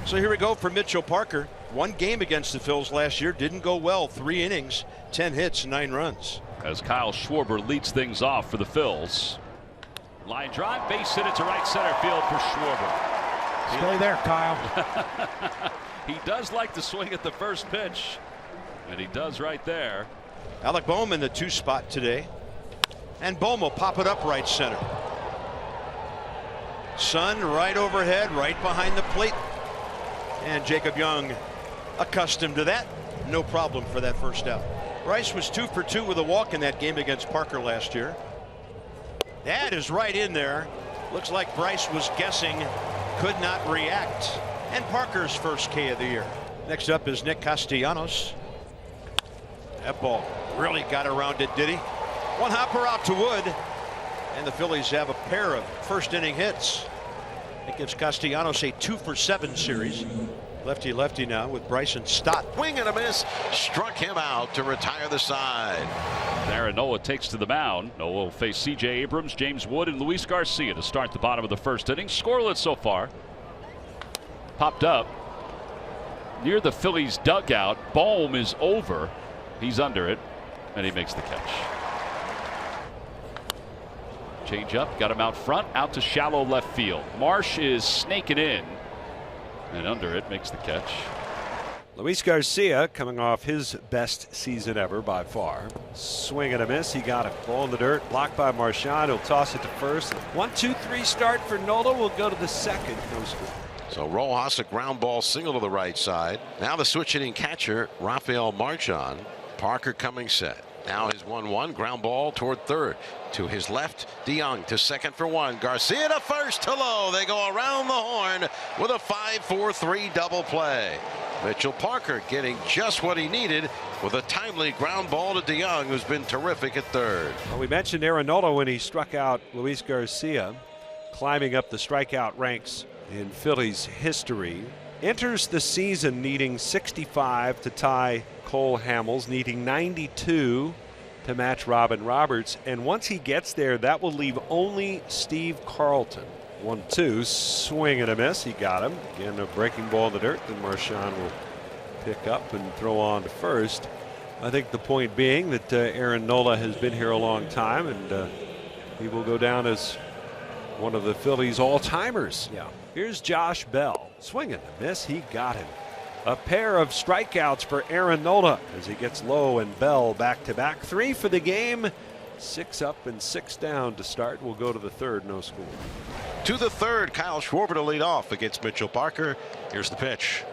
So here we go for Mitchell Parker. One game against the Phils last year, didn't go well. 3 innings, 10 hits, 9 runs. As Kyle Schwarber leads things off for the Phils. Line drive, base hit it to right center field for Schwarber. Stay there, Kyle. He does like to swing at the first pitch, and he does right there. Alec Bohm in the 2 spot today, and Bohm will pop it up right center. Sun right overhead, right behind the plate, and Jacob Young, accustomed to that, no problem for that first out. Bryce was 2 for 2 with a walk in that game against Parker last year. That is right in there. Looks like Bryce was guessing, could not react. And Parker's first K of the year. Next up is Nick Castellanos. That ball really got around it, did he? One hopper out to Wood, and the Phillies have a pair of first inning hits. It gives Castellanos a 2 for 7 series. Lefty now with Bryson Stott. Swing and a miss, struck him out to retire the side. Aaron Nola takes to the mound. Nola will face C.J. Abrams, James Wood, and Luis Garcia to start the bottom of the first inning. Scoreless so far. Popped up near the Phillies dugout. Bohm is over. He's under it, and he makes the catch. Change up, got him out front, out to shallow left field. Marsh is snaking in, and under it makes the catch. Luis Garcia coming off his best season ever by far. Swing and a miss. He got it. Ball in the dirt. Blocked by Marchand. He'll toss it to first. 1-2-3 start for Nola. Will go to the second. No score. So Rojas, a ground ball single to the right side. Now the switch hitting catcher, Rafael Marchand. Parker coming set. Now his 1-1 ground ball toward third. To his left, DeYoung to second for 1. Garcia to first to low. They go around the horn with a 5-4-3 double play. Mitchell Parker getting just what he needed with a timely ground ball to DeYoung, who's been terrific at third. Well, we mentioned Aaron Nola when he struck out Luis Garcia, climbing up the strikeout ranks in Phillies history. Enters the season needing 65 to tie Cole Hamels, needing 92 to match Robin Roberts, and once he gets there, that will leave only Steve Carlton. 1-2, swing and a miss. He got him. Again, a breaking ball in the dirt. Then Marchand will pick up and throw on to first. I think the point being that Aaron Nola has been here a long time, and he will go down as one of the Phillies all-timers. Yeah. Here's Josh Bell. Swing and a miss. He got him. A pair of strikeouts for Aaron Nola as he gets low, and Bell back-to-back. 3 for the game. 6 up and 6 down to start. We'll go to the third. No score. To the third, Kyle Schwarber to lead off against Mitchell Parker. Here's the pitch.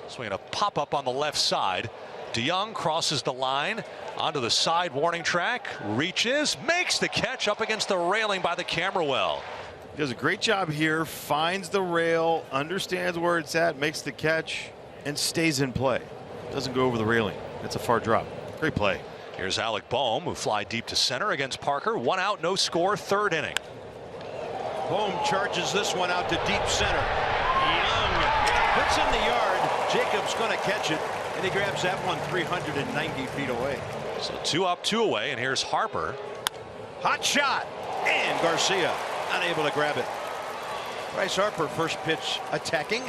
Swinging a pop up on the left side. DeYoung crosses the line onto the side warning track. Reaches, makes the catch up against the railing by the camera well. He does a great job here. Finds the rail, understands where it's at, makes the catch, and stays in play. Doesn't go over the railing. That's a far drop. Great play. Here's Alec Bohm, who fly deep to center against Parker. 1 out, no score, third inning. Bohm charges this one out to deep center. Young puts in the yard. Jacob's going to catch it, and he grabs that one 390 feet away. So 2 up, 2 away, and here's Harper. Hot shot, and Garcia unable to grab it. Bryce Harper, first pitch attacking,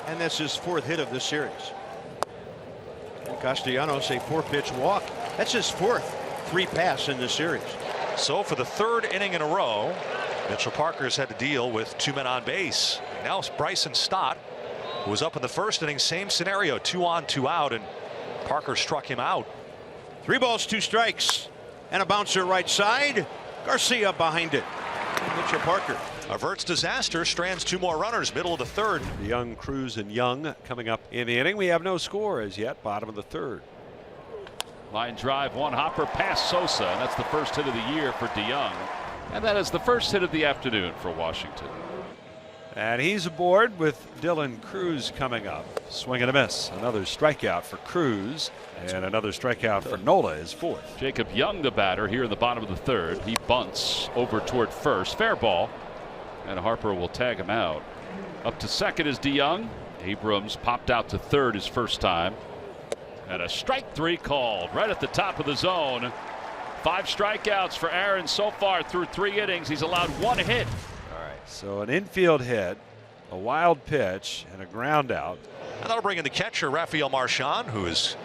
and that's his 4th hit of this series. And Castellanos, a 4-pitch walk. That's his 4th 3-pass in this series. So for the 3rd inning in a row, Mitchell Parker's had to deal with 2 men on base. Now it's Bryson Stott, who was up in the 1st inning. Same scenario, 2 on, 2 out, and Parker struck him out. 3 balls, 2 strikes, and a bouncer right side. Garcia behind it. Mitchell Parker averts disaster, strands 2 more runners, middle of the 3rd. Young, Cruz, and Young coming up in the inning. We have no score as yet. Bottom of the 3rd. Line drive, 1 hopper past Sosa, and that's the first hit of the year for DeYoung. And that is the first hit of the afternoon for Washington. And he's aboard with Dylan Cruz coming up. Swing and a miss. Another strikeout for Cruz, and another strikeout for Nola, his 4th. Jacob Young, the batter, here in the bottom of the 3rd. He bunts over toward first. Fair ball, and Harper will tag him out. Up to second is DeYoung. Abrams popped out to third his first time. And a strike 3 called right at the top of the zone. 5 strikeouts for Aaron so far through 3 innings. He's allowed 1 hit. All right, so an infield hit A wild pitch and a ground out. And that'll bring in the catcher, Rafael Marchand, who is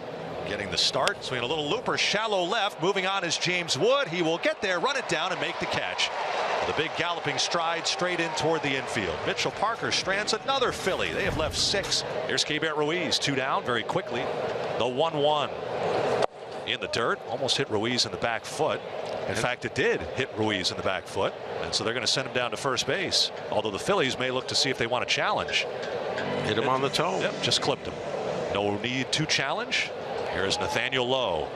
getting the start. Swinging a little looper, shallow left. Moving on is James Wood. He will get there, run it down, and make the catch. The big galloping stride straight in toward the infield. Mitchell Parker strands another Philly. They have left 6. Here's Keibert Ruiz, 2 down very quickly. The 1-1 in the dirt. Almost hit Ruiz in the back foot. In fact, it did hit Ruiz in the back foot. And so they're going to send him down to first base. Although the Phillies may look to see if they want to challenge. Hit him on the toe. Yep, just clipped him. No need to challenge. Here's Nathaniel Lowe.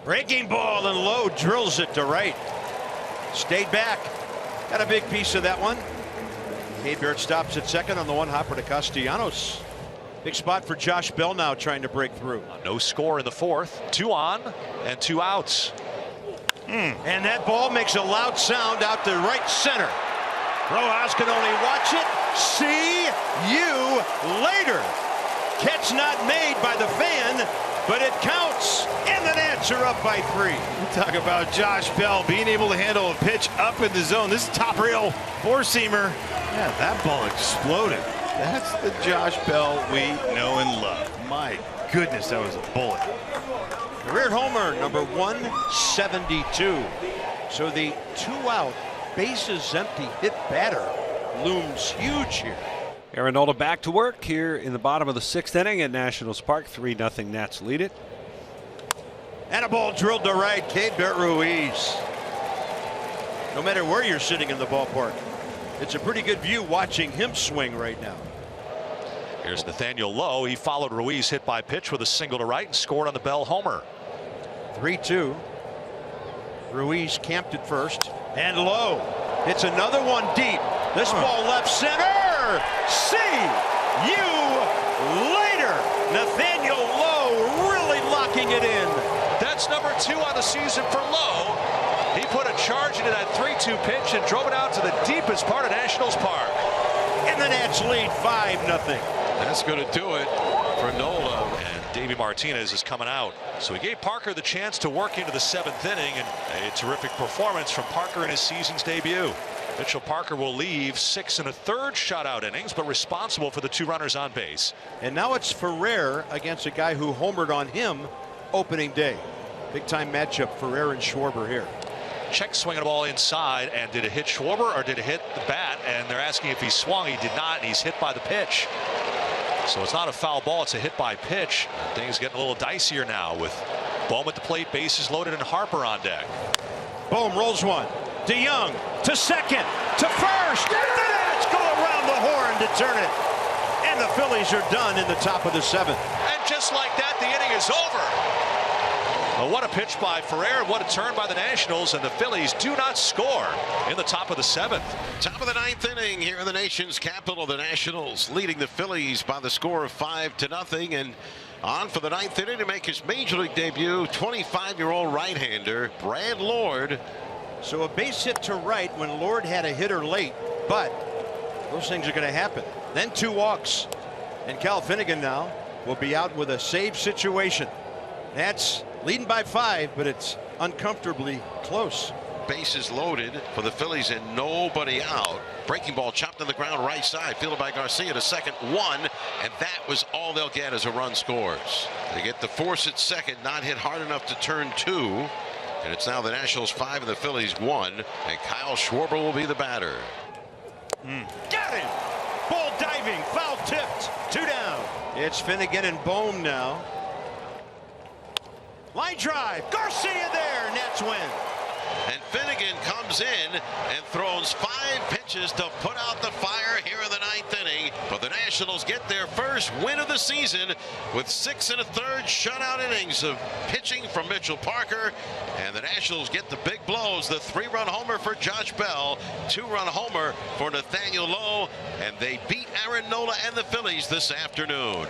Breaking ball, and Lowe drills it to right. Stayed back. Got a big piece of that one. Keibert stops at second on the one hopper to Castellanos. Big spot for Josh Bell now trying to break through. No score in the 4th. 2 on and 2 outs. And that ball makes a loud sound out to right center. Rojas can only watch it. See you later. Catch not made by the fan, but it counts. And the Nats are up by 3. Talk about Josh Bell being able to handle a pitch up in the zone. This is top rail four-seamer. Yeah, that ball exploded. That's the Josh Bell we know and love. My goodness, that was a bullet. Career homer number 172. So the 2-out bases empty hit batter looms huge here. Aaron Nola back to work here in the bottom of the 6th inning at Nationals Park. 3-0 Nats lead it. And a ball drilled to right. Keibert Ruiz. No matter where you're sitting in the ballpark, it's a pretty good view watching him swing right now. Here's Nathaniel Lowe. He followed Ruiz hit by pitch with a single to right and scored on the Bell homer. 3-2. Ruiz camped at first. And Lowe hits another one deep. This ball left center. See you later. Nathaniel Lowe really locking it in. That's number 2 on the season for Lowe. He put a charge into that 3-2 pitch and drove it out to the deepest part of Nationals Park. And the Nats lead 5-0. That's going to do it for Nola. And Davey Martinez is coming out. So he gave Parker the chance to work into the 7th inning, and a terrific performance from Parker in his season's debut. Mitchell Parker will leave 6 1/3 shutout innings, but responsible for the 2 runners on base. And now it's Ferrer against a guy who homered on him opening day. Big time matchup, Ferrer and Schwarber here. Check swinging the ball inside, and did it hit Schwarber or did it hit the bat? And they're asking if he swung. He did not, and he's hit by the pitch. So it's not a foul ball, it's a hit by pitch. And things getting a little dicier now with Bohm at the plate, bases loaded, and Harper on deck. Bohm rolls one. DeYoung to second, to first. The Nats go around the horn to turn it. And the Phillies are done in the top of the 7th. And just like that, the inning is over. Well, what a pitch by Ferrer, what a turn by the Nationals, and the Phillies do not score in the top of the 7th. Top of the 9th inning here in the nation's capital. The Nationals leading the Phillies by the score of 5-0. And on for the 9th inning to make his major league debut, 25-year-old right-hander Brad Lord. So a base hit to right when Lord had a hitter late, but those things are going to happen. Then 2 walks, and Cal Finnegan now will be out with a save situation. Nats leading by 5, but it's uncomfortably close. Bases loaded for the Phillies and nobody out. Breaking ball chopped on the ground right side, fielded by Garcia to second, 1, and that was all they'll get as a run scores. They get the force at second, not hit hard enough to turn 2. And it's now the Nationals 5 and the Phillies 1, and Kyle Schwarber will be the batter. Got him! Ball diving, foul tipped, 2 down. It's Finnegan and Bohm now. Line drive, Garcia there, Nats win. And Finnegan comes in and throws 5 pitches to put out the fire here in the 9th inning. But the Nationals get their first win of the season with 6 1/3 shutout innings of pitching from Mitchell Parker. And the Nationals get the big blows. The 3-run homer for Josh Bell, 2-run homer for Nathaniel Lowe. And they beat Aaron Nola and the Phillies this afternoon.